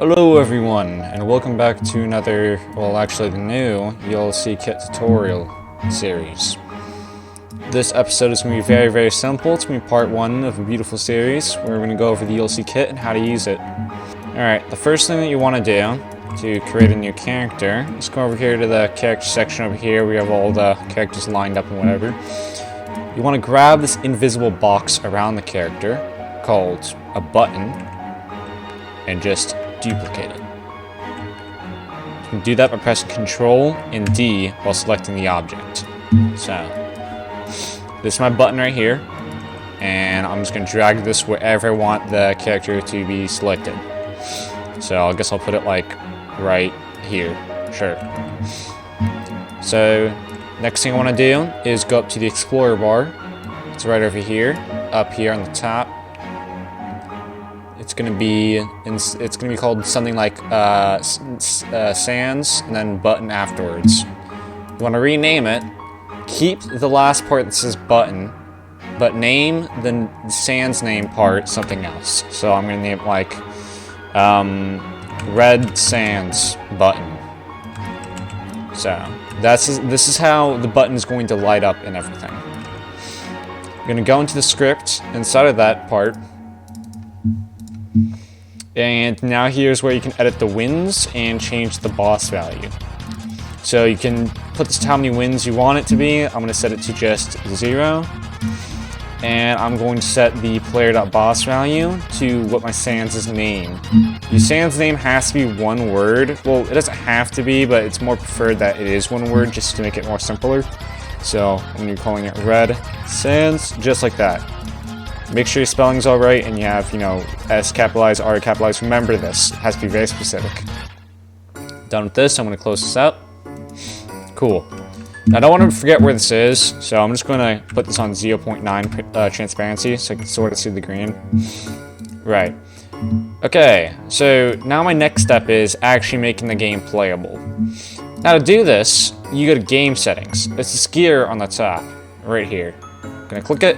Hello everyone, and welcome back to another, well actually the new ULC kit tutorial series. This episode is going to be very simple. It's going to be part 1 of a beautiful series where we're going to go over the ULC kit and how to use it. Alright, the first thing that you want to do to create a new character is go over here to the character section over here. We have all the characters lined up and whatever. You want to grab this invisible box around the character called a button and just duplicate it. You can do that by pressing Ctrl and D while selecting the object. So, this is my button right here, and I'm just going to drag this wherever I want the character to be selected. So, I guess I'll put it like right here. Sure. So, next thing I want to do is go up to the Explorer bar. It's right over here, up here on the top. It's gonna be called something like Sans and then button afterwards. You want to rename it. Keep the last part that says button, but name the Sans name part something else. So I'm gonna name it like Red Sans button. So this is how the button is going to light up and everything. I'm gonna go into the script inside of that part. And now here's where you can edit the wins and change the boss value. So you can put this to how many wins you want it to be. I'm going to set it to just 0. And I'm going to set the player.boss value to what my Sans' name. The Sans name has to be one word. Well, it doesn't have to be, but it's more preferred that it is one word just to make it more simpler. So I'm going to be calling it Red Sans, just like that. Make sure your spelling's all right and you have, S capitalized, R capitalized. Remember this. It has to be very specific. Done with this, I'm going to close this out. Cool. Now, I don't want to forget where this is, so I'm just going to put this on 0.9 transparency so I can sort of see the green. Right. Okay, so now my next step is actually making the game playable. Now, to do this, you go to Game Settings. It's the skier on the top, right here. I'm going to click it.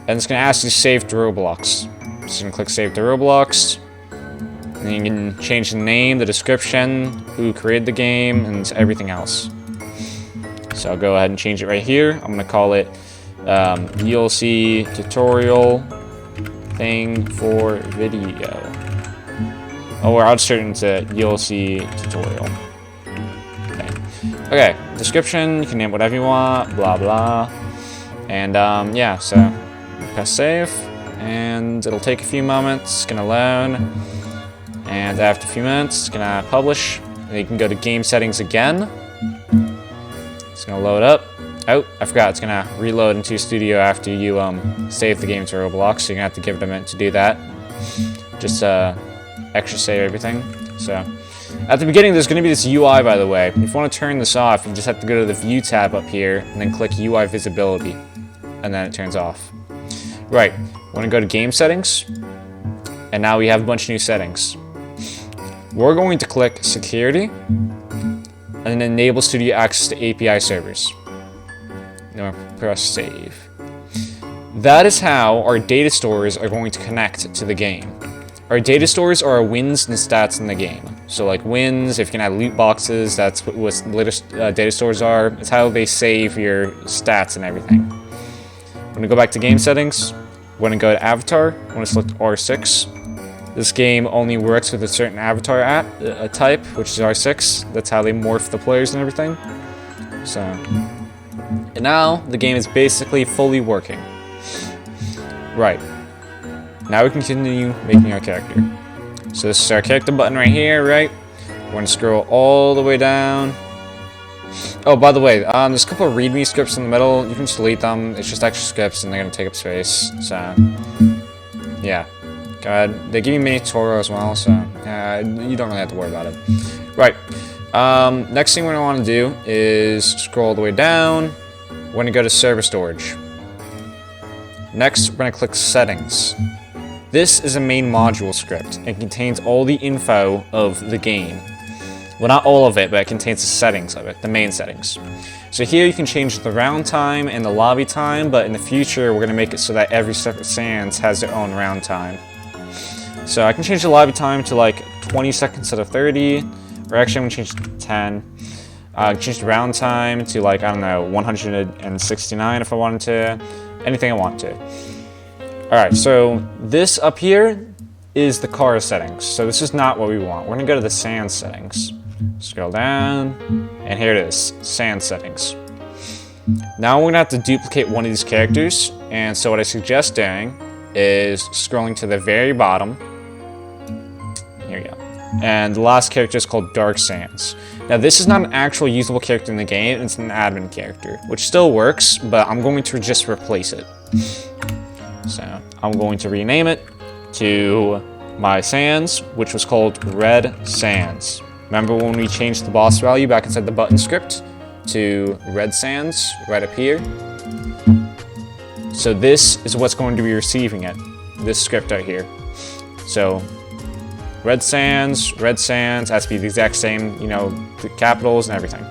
And it's going to ask you to save to Roblox. So you're going to click Save to Roblox. And then you can change the name, the description, who created the game, and everything else. So I'll go ahead and change it right here. I'm going to call it ULC tutorial thing for video. Or I'll just turn it into ULC tutorial. Okay, description, you can name whatever you want, blah blah. And yeah, so press save, and it'll take a few moments. It's gonna load, and after a few minutes, it's gonna publish. And you can go to game settings again. It's gonna load up. Oh, I forgot. It's gonna reload into Studio after you save the game to Roblox. So you're gonna have to give it a minute to do that. Just extra save everything. So at the beginning, there's gonna be this UI, by the way. If you want to turn this off, you just have to go to the View tab up here and then click UI Visibility, and then it turns off. Right, we're going to go to Game Settings, and now we have a bunch of new settings. We're going to click Security, and then enable Studio access to API servers. Now press Save. That is how our data stores are going to connect to the game. Our data stores are our wins and stats in the game. So like wins, if you can add loot boxes, that's what the latest data stores are. It's how they save your stats and everything. I'm going to go back to Game Settings. We're going to go to Avatar. I'm going to select R6. This game only works with a certain avatar type, which is R6. That's how they morph the players and everything. So, and now the game is basically fully working. Right. Now we can continue making our character. So this is our character button right here, right? We're going to scroll all the way down. Oh, by the way, there's a couple of readme scripts in the middle. You can just delete them. It's just extra scripts, and they're going to take up space. So, yeah. Go ahead. They give you mini tutorial as well, so you don't really have to worry about it. Right. Next thing we're going to want to do is scroll all the way down. We're going to go to server storage. Next, we're going to click Settings. This is a main module script. It contains all the info of the game. Well, not all of it, but it contains the settings of it, the main settings. So here you can change the round time and the lobby time, but in the future we're going to make it so that every separate Sans has their own round time. So I can change the lobby time to like 20 seconds instead of 30. Or actually, I'm gonna change it to 10. Change the round time to like, I don't know, 169 if I wanted to. Anything I want to. Alright, so this up here is the car settings. So this is not what we want. We're gonna go to the sand settings. Scroll down, and here it is, sand settings. Now we're gonna have to duplicate one of these characters, and so what I suggest doing is scrolling to the very bottom. Here we go. And the last character is called Dark Sands. Now this is not an actual usable character in the game, it's an admin character, which still works, but I'm going to just replace it. So I'm going to rename it to my Sands, which was called Red Sands. Remember when we changed the boss value back inside the button script to Red Sands right up here? So this is what's going to be receiving it, this script right here. So Red Sands has to be the exact same, you know, the capitals and everything.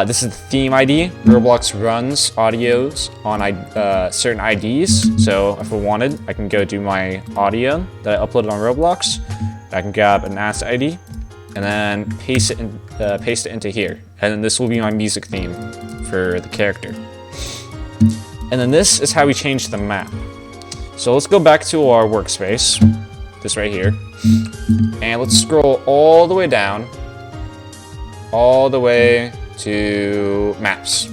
This is the theme ID. Roblox runs audios on certain IDs. So if I wanted, I can go do my audio that I uploaded on Roblox. I can grab an asset ID and then paste it into here. And then this will be my music theme for the character. And then this is how we change the map. So let's go back to our workspace. This right here, and let's scroll all the way down, all the way to maps.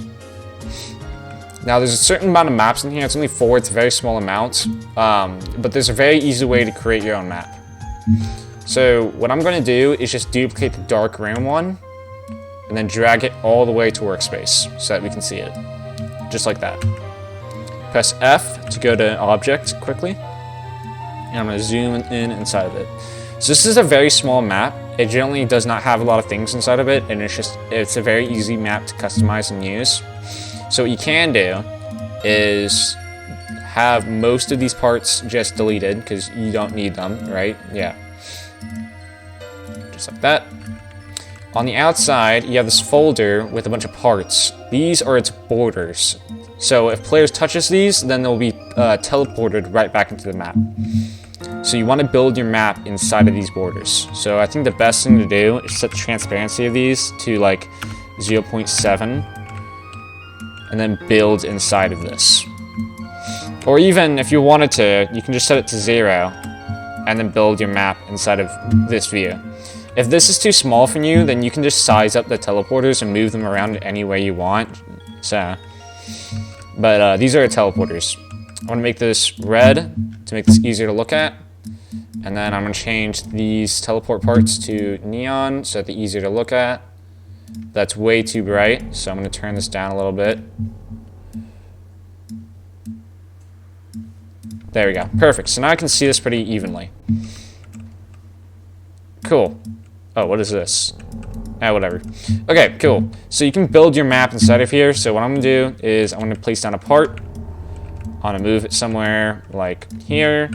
Now there's a certain amount of maps in here, it's only 4, it's a very small amount, but there's a very easy way to create your own map. So what I'm going to do is just duplicate the dark room one, and then drag it all the way to workspace, so that we can see it, just like that. Press F to go to object quickly. And I'm going to zoom in inside of it. So this is a very small map. It generally does not have a lot of things inside of it, and it's a very easy map to customize and use. So what you can do is have most of these parts just deleted because you don't need them, right? Yeah. Just like that. On the outside, you have this folder with a bunch of parts. These are its borders. So if players touches these, then they'll be teleported right back into the map. So you want to build your map inside of these borders. So I think the best thing to do is set the transparency of these to like 0.7 and then build inside of this. Or even if you wanted to, you can just set it to 0 and then build your map inside of this view. If this is too small for you, then you can just size up the teleporters and move them around any way you want. So, but these are teleporters. I want to make this red to make this easier to look at. And then I'm going to change these teleport parts to neon so that they're easier to look at. That's way too bright, so I'm going to turn this down a little bit. There we go. Perfect. So now I can see this pretty evenly. Cool. Oh, what is this? Whatever. Okay, cool. So you can build your map inside of here. So what I'm going to do is I'm going to place down a part. I'm going to move it somewhere like here.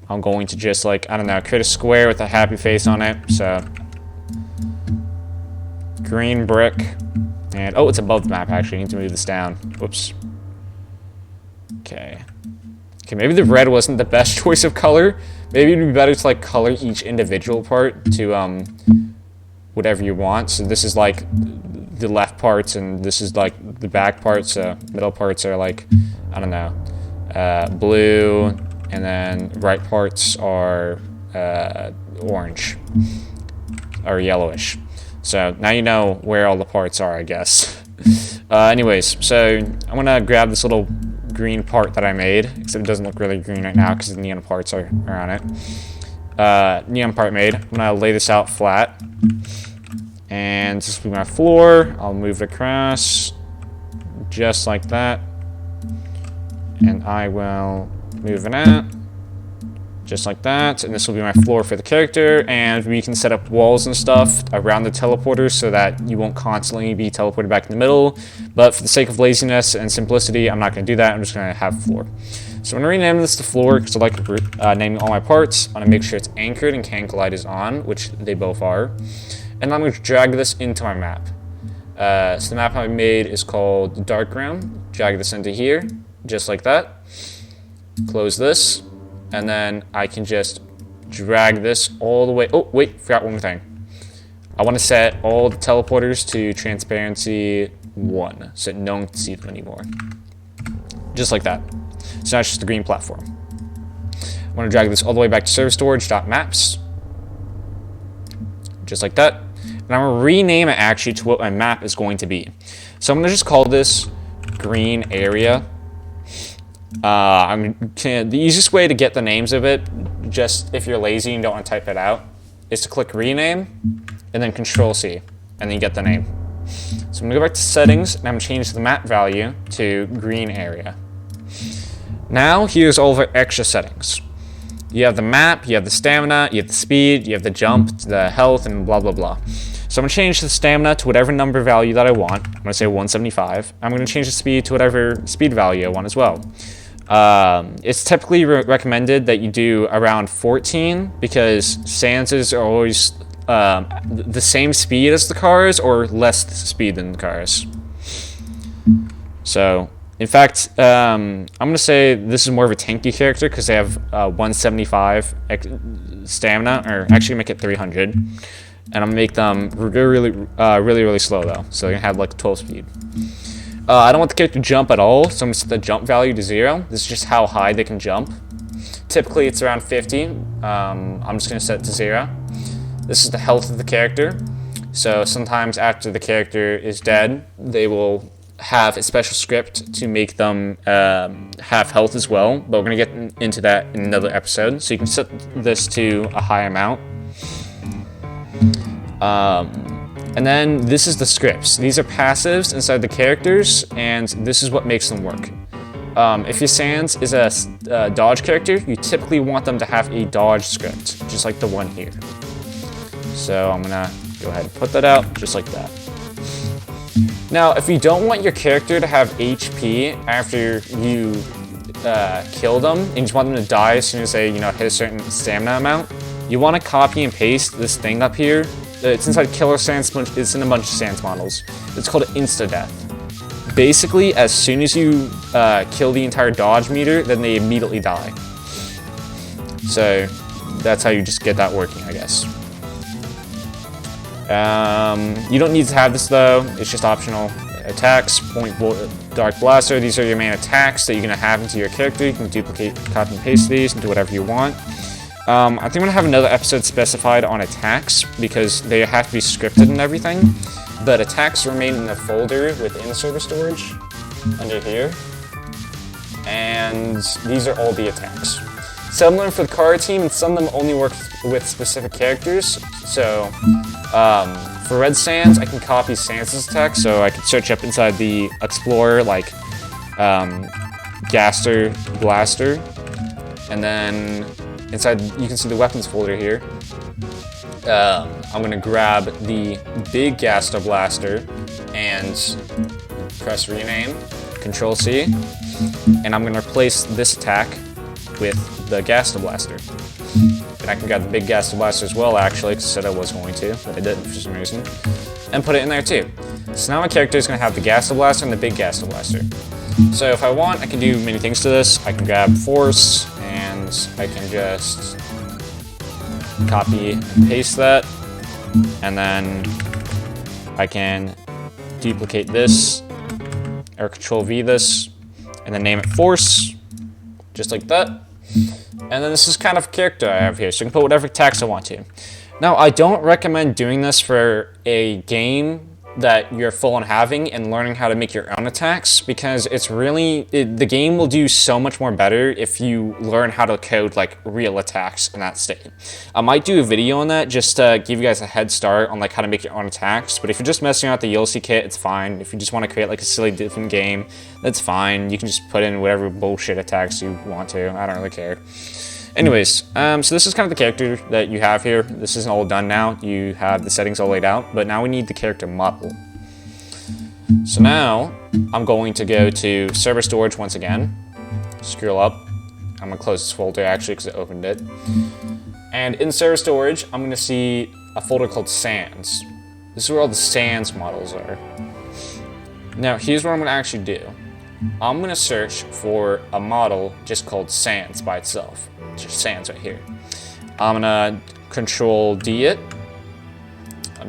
I'm going to just like, I don't know, create a square with a happy face on it. So green brick. And oh, it's above the map actually. I need to move this down. Whoops. Okay. Okay, maybe the red wasn't the best choice of color. Maybe it'd be better to like color each individual part to whatever you want. So this is like the left parts and this is like the back parts. Middle parts are like, I don't know, blue, and then right parts are orange or yellowish. So now you know where all the parts are, I guess. Anyways, so I'm gonna grab this little green part that I made, except it doesn't look really green right now because the neon parts are on it. Neon part made. I'm gonna lay this out flat, and this will be my floor. I'll move it across just like that, and I will move it out just like that, and this will be my floor for the character, and we can set up walls and stuff around the teleporters so that you won't constantly be teleported back in the middle, but for the sake of laziness and simplicity, I'm not going to do that. I'm just going to have a floor. So I'm going to rename this to floor because I like naming all my parts. I'm going to make sure it's anchored and can collide is on, which they both are, and I'm going to drag this into my map. So the map I made is called Dark Room. Drag this into here, just like that. Close this. And then I can just drag this all the way. Oh, wait, forgot one more thing. I want to set all the teleporters to transparency 1, so no one can see them anymore. Just like that. So now it's just the green platform. I want to drag this all the way back to server storage.maps. Just like that. And I'm going to rename it actually to what my map is going to be. So I'm going to just call this green area. The easiest way to get the names of it, just if you're lazy and don't want to type it out, is to click rename and then Control-C, and then you get the name. So I'm going to go back to settings, and I'm going to change the map value to green area. Now, here's all of our extra settings. You have the map, you have the stamina, you have the speed, you have the jump, the health, and blah, blah, blah. So I'm going to change the stamina to whatever number value that I want. I'm going to say 175. I'm going to change the speed to whatever speed value I want as well. It's typically recommended that you do around 14 because sands are always the same speed as the cars or less speed than the cars. So, in fact, I'm going to say this is more of a tanky character because they have 175 stamina, or actually make it 300. And I'm going to make them really slow though, so they're going to have like 12 speed. I don't want the character to jump at all, so I'm going to set the jump value to 0. This is just how high they can jump. Typically it's around 50. I'm just going to set it to 0. This is the health of the character. So sometimes after the character is dead, they will have a special script to make them have health as well, but we're going to get into that in another episode. So you can set this to a high amount. And then this is the scripts. These are passives inside the characters, and this is what makes them work. If your Sans is a dodge character, you typically want them to have a dodge script, just like the one here. So I'm gonna go ahead and put that out, just like that. Now, if you don't want your character to have HP after you kill them, and you just want them to die as soon as they hit a certain stamina amount, you want to copy and paste this thing up here. It's inside Killer Sans, it's in a bunch of Sans models. It's called Insta-Death. Basically, as soon as you kill the entire dodge meter, then they immediately die. So, that's how you just get that working, I guess. You don't need to have this though, it's just optional. Attacks, Dark Blaster, these are your main attacks that you're going to have into your character. You can duplicate, copy and paste these and do whatever you want. I think I'm going to have another episode specified on attacks because they have to be scripted and everything. But attacks remain in a folder within server storage, under here. And these are all the attacks. Some of them for the car team, and some of them only work with specific characters. So, for Red Sans, I can copy Sans' attack, so I can search up inside the Explorer, like, Gaster, Blaster, and then inside, you can see the weapons folder here. I'm going to grab the big Gaster Blaster and press rename, Control-C, and I'm going to replace this attack with the Gaster Blaster. And I can grab the big Gaster Blaster as well, actually, because I said I was going to, but I didn't for some reason, and put it in there too. So now my character is going to have the Gaster Blaster and the big Gaster Blaster. So if I want, I can do many things to this. I can grab Force, and I can just copy and paste that, and then I can duplicate this, or Control-V this, and then name it Force, just like that. And then this is kind of a character I have here, so I can put whatever attacks I want to. Now, I don't recommend doing this for a game that you're full on having and learning how to make your own attacks, because it's really, the game will do so much more better if you learn how to code like real attacks in that state. I might do a video on that just to give you guys a head start on like how to make your own attacks, but if you're just messing around with the ULC kit, it's fine. If you just want to create like a silly different game, that's fine. You can just put in whatever bullshit attacks you want to. I don't really care. Anyways, so this is kind of the character that you have here. This isn't all done now. You have the settings all laid out, but now we need the character model. So now, I'm going to go to server storage once again. Scroll up. I'm going to close this folder actually because I opened it. And in server storage, I'm going to see a folder called Sans. This is where all the Sans models are. Now, here's what I'm going to actually do. I'm going to search for a model just called Sans by itself. Just Sans right here. I'm gonna Control D it,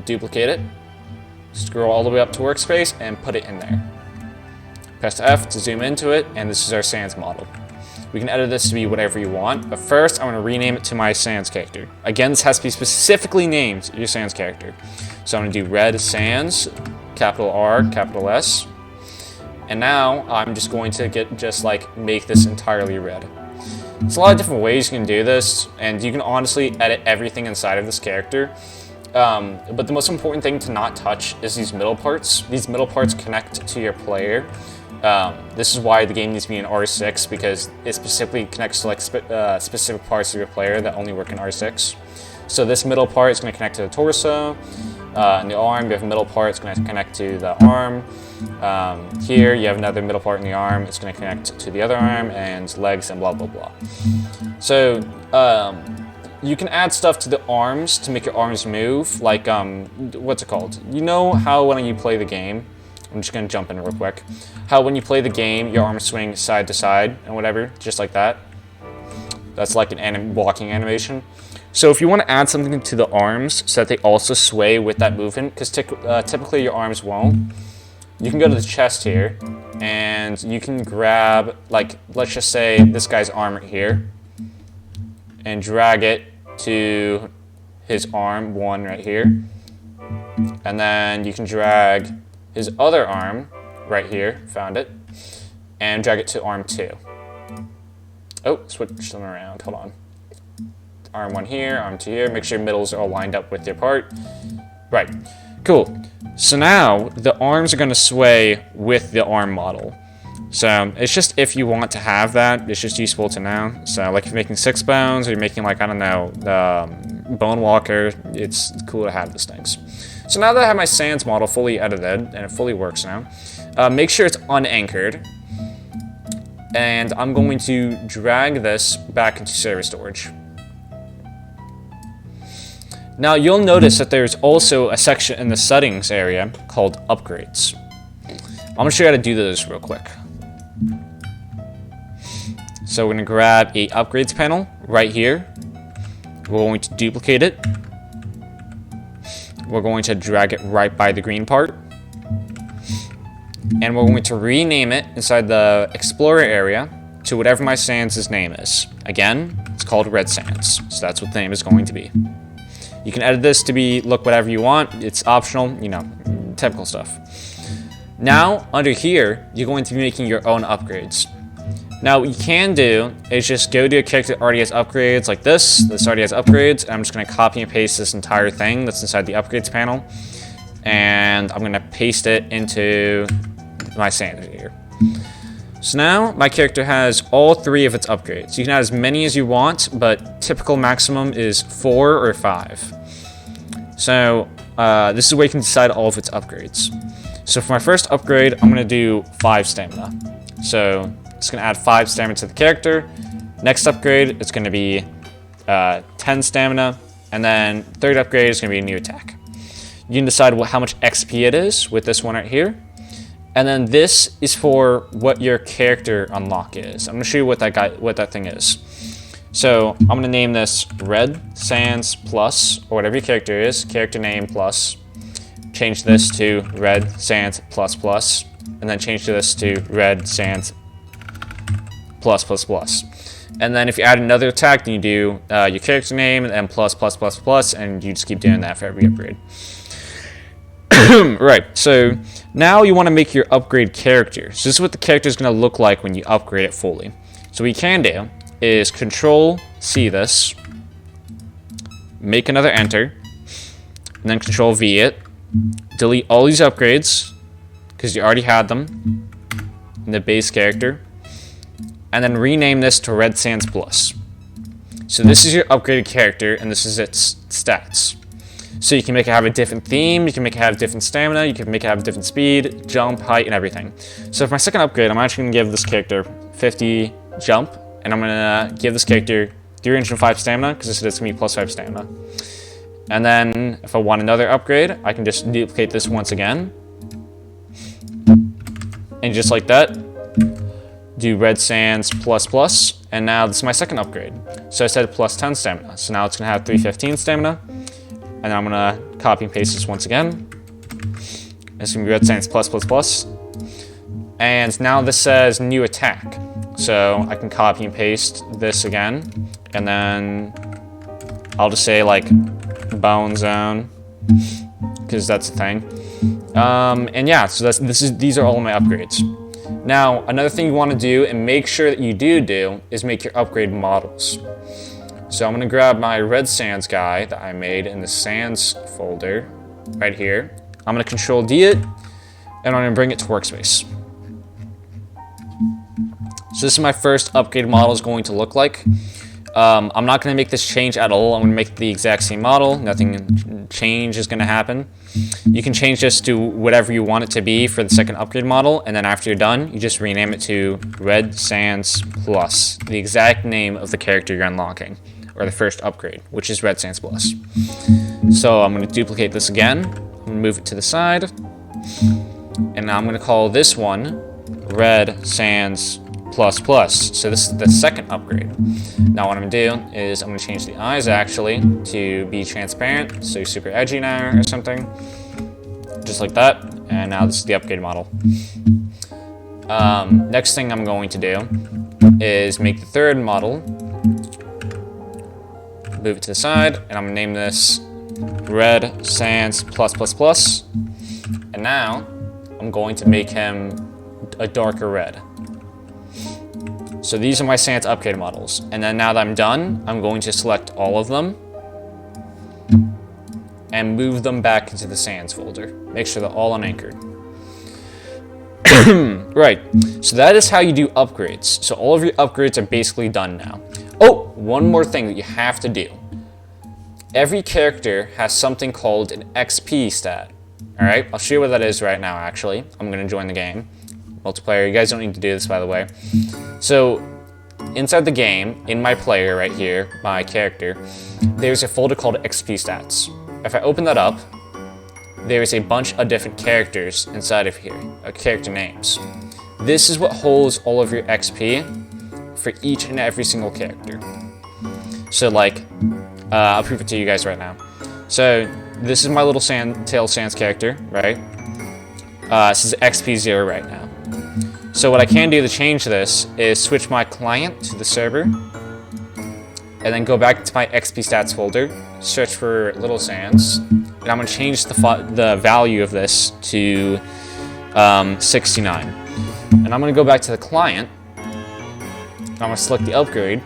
duplicate it, scroll all the way up to workspace, and put it in there. Press F to zoom into it, and this is our sans model. We can edit this to be whatever you want, but first I'm going to rename it to my sans character. Again, this has to be specifically named your sans character. So I'm going to do red sans, capital R, capital S, and now I'm just going to make this entirely red. There's a lot of different ways you can do this, and you can honestly edit everything inside of this character. But the most important thing to not touch is these middle parts. These middle parts connect to your player. This is why the game needs to be in R6, because it specifically connects to like specific parts of your player that only work in R6. So this middle part is going to connect to the torso. In the arm, you have a middle part, it's going to connect to the arm. Here, you have another middle part in the arm, it's going to connect to the other arm, and legs, and blah, blah, blah. So, you can add stuff to the arms to make your arms move, like, what's it called? You know how when you play the game, I'm just going to jump in real quick, how when you play the game, your arms swing side to side and whatever, just like that. That's like an walking animation. So if you want to add something to the arms so that they also sway with that movement, because typically your arms won't, you can go to the chest here, and you can grab, like, let's just say this guy's arm right here, and drag it to his arm 1 right here, and then you can drag his other arm right here, found it, and drag it to arm 2. Oh, switch them around, hold on. Arm 1 here, arm 2 here, make sure your middles are all lined up with your part. Right, cool. So now, the arms are going to sway with the arm model. So, it's just if you want to have that, it's just useful to know. So, like if you're making 6 bones, or you're making like, I don't know, the Bone Walker, it's cool to have these things. So now that I have my sans model fully edited, and it fully works now, make sure it's unanchored. And I'm going to drag this back into server storage. Now you'll notice that there's also a section in the settings area called upgrades. I'm going to show you how to do those real quick. So we're going to grab a upgrades panel right here. We're going to duplicate it. We're going to drag it right by the green part. And we're going to rename it inside the Explorer area to whatever my sans' name is. Again, it's called Red Sans, so that's what the name is going to be. You can edit this to look whatever you want. It's optional, you know, typical stuff. Now, under here, you're going to be making your own upgrades. Now, what you can do is just go to a character that already has upgrades like this. This already has upgrades. And I'm just going to copy and paste this entire thing that's inside the upgrades panel. And I'm going to paste it into my sans here. So now, my character has all 3 of its upgrades. You can add as many as you want, but typical maximum is 4 or 5. So, this is where you can decide all of its upgrades. So for my first upgrade, I'm going to do 5 stamina. So, it's going to add 5 stamina to the character. Next upgrade, it's going to be 10 stamina. And then, third upgrade is going to be a new attack. You can decide how much XP it is with this one right here. And then this is for what your character unlock is. I'm going to show you what that thing is. So I'm going to name this Red Sans Plus, or whatever your character is, character name plus. Change this to Red Sans Plus Plus, and then change this to Red Sans Plus Plus Plus. And then if you add another attack, then you do your character name and then plus plus plus plus, and you just keep doing that for every upgrade. Right, so now you want to make your upgrade character. So this is what the character is going to look like when you upgrade it fully. So what you can do is Control-C this, make another enter, and then Control-V it, delete all these upgrades, because you already had them in the base character, and then rename this to Red Sans Plus. So this is your upgraded character, and this is its stats. So you can make it have a different theme, you can make it have different stamina, you can make it have different speed, jump, height, and everything. So for my second upgrade, I'm actually going to give this character 50 jump, and I'm going to give this character 305 stamina, because this is going to be plus 5 stamina. And then, if I want another upgrade, I can just duplicate this once again. And just like that, do red sands plus plus, and now this is my second upgrade. So I said plus 10 stamina. So now it's gonna have 315 stamina, and then I'm gonna copy and paste this once again. It's gonna be red sands plus plus plus. And now this says new attack. So I can copy and paste this again, and then I'll just say like bone zone, because that's the thing. And yeah, so these are all of my upgrades. Now, another thing you want to do, and make sure that you do, is make your upgrade models. So I'm going to grab my red sands guy that I made in the sands folder right here. I'm going to Control D it, and I'm going to bring it to workspace. So this is my first upgrade model is going to look like. I'm not going to make this change at all. I'm going to make the exact same model. Nothing change is going to happen. You can change this to whatever you want it to be for the second upgrade model, and then after you're done, you just rename it to Red Sands Plus, the exact name of the character you're unlocking, or the first upgrade, which is Red Sands Plus. So I'm going to duplicate this again. I'm going to move it to the side, and now I'm going to call this one Red Sands Plus Plus. So this is the second upgrade. Now what I'm going to do is I'm going to change the eyes actually to be transparent, so you're super edgy now or something. Just like that. And now this is the upgrade model. Next thing I'm going to do is make the third model, move it to the side, and I'm going to name this Red Sands Plus Plus Plus. And now I'm going to make him a darker red. So these are my sands upgrade models. And then now that I'm done, I'm going to select all of them and move them back into the sands folder. Make sure they're all unanchored. Right, so that is how you do upgrades. So all of your upgrades are basically done now. Oh, one more thing that you have to do. Every character has something called an XP stat. All right, I'll show you what that is right now, actually. I'm gonna join the game. Multiplayer, you guys don't need to do this, by the way. So inside the game, in my player right here, my character, there's a folder called EXPStats. If I open that up, there's a bunch of different characters inside of here, character names. This is what holds all of your XP for each and every single character. So like, I'll prove it to you guys right now. So this is my little Tail Sands character, right? This is XP 0 right now. So what I can do to change this is switch my client to the server, and then go back to my XPStats folder, search for Little Sands, and I'm going to change the value of this to 69. And I'm going to go back to the client, and I'm going to select the upgrade,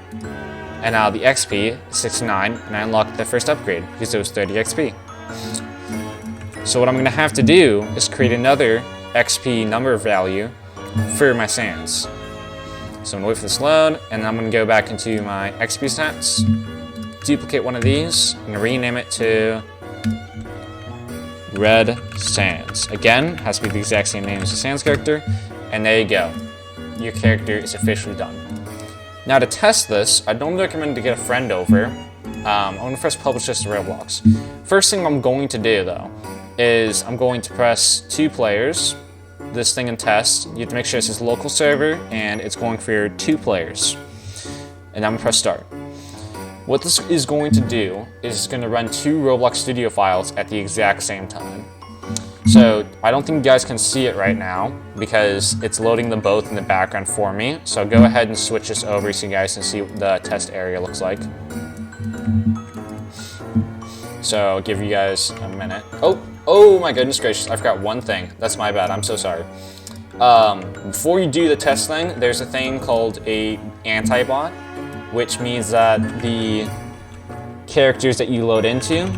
and now the XP is 69, and I unlocked the first upgrade because it was 30 XP. So what I'm going to have to do is create another XP number value for my sands. So I'm going to wait for this load, and then I'm going to go back into my XP stats, duplicate one of these, and rename it to Red Sands. Again, has to be the exact same name as the sands character, and there you go. Your character is officially done. Now to test this, I don't recommend to get a friend over. I'm going to first publish this to Roblox. First thing I'm going to do though, is I'm going to press 2 players, this thing and test. You have to make sure it says local server, and it's going for your 2 players. And I'm going to press start. What this is going to do is it's going to run 2 Roblox Studio files at the exact same time. So I don't think you guys can see it right now because it's loading them both in the background for me. So I'll go ahead and switch this over so you guys can see what the test area looks like. So I'll give you guys a minute. Oh my goodness gracious, I forgot one thing. That's my bad, I'm so sorry. Before you do the test thing, there's a thing called a anti-bot, which means that the characters that you load into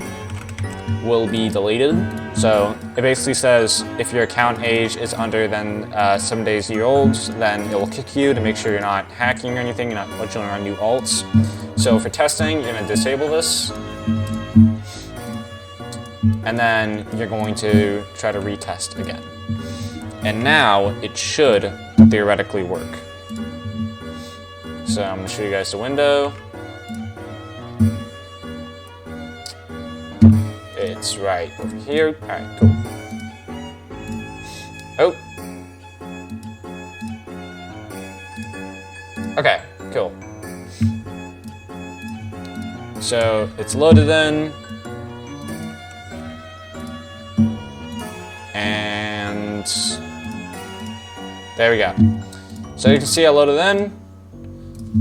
will be deleted. So it basically says if your account age is under than 7 days year old, then it will kick you to make sure you're not hacking or anything, you're not joining our new alts. So for testing, you're going to disable this. And then you're going to try to retest again. And now it should theoretically work. So I'm going to show you guys the window. It's right over here. Alright, cool. Okay, cool. So it's loaded in. And there we go. So you can see I loaded in.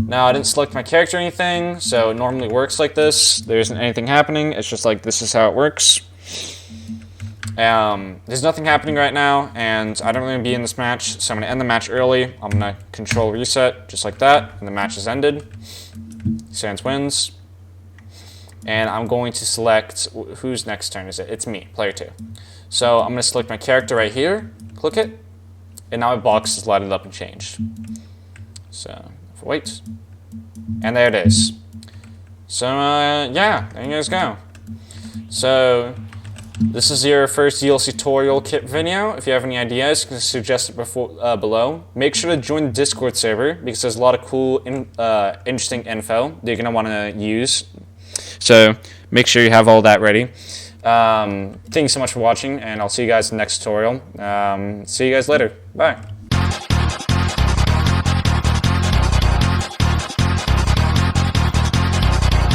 Now I didn't select my character or anything, so it normally works like this. There isn't anything happening. It's just like this is how it works. There's nothing happening right now, and I don't really be in this match, so I'm gonna end the match early. I'm gonna control reset just like that, and the match is ended. Sans wins. And I'm going to select, whose next turn is it? It's me, player 2. So I'm going to select my character right here, click it, and now my box is lighted up and changed. So, wait. And there it is. So, yeah, there you guys go. So, this is your first ULC tutorial kit video. If you have any ideas, you can suggest it below. Make sure to join the Discord server, because there's a lot of cool, interesting info that you're going to want to use. So make sure you have all that ready. Thank you so much for watching, and I'll see you guys in the next tutorial. See you guys later. Bye.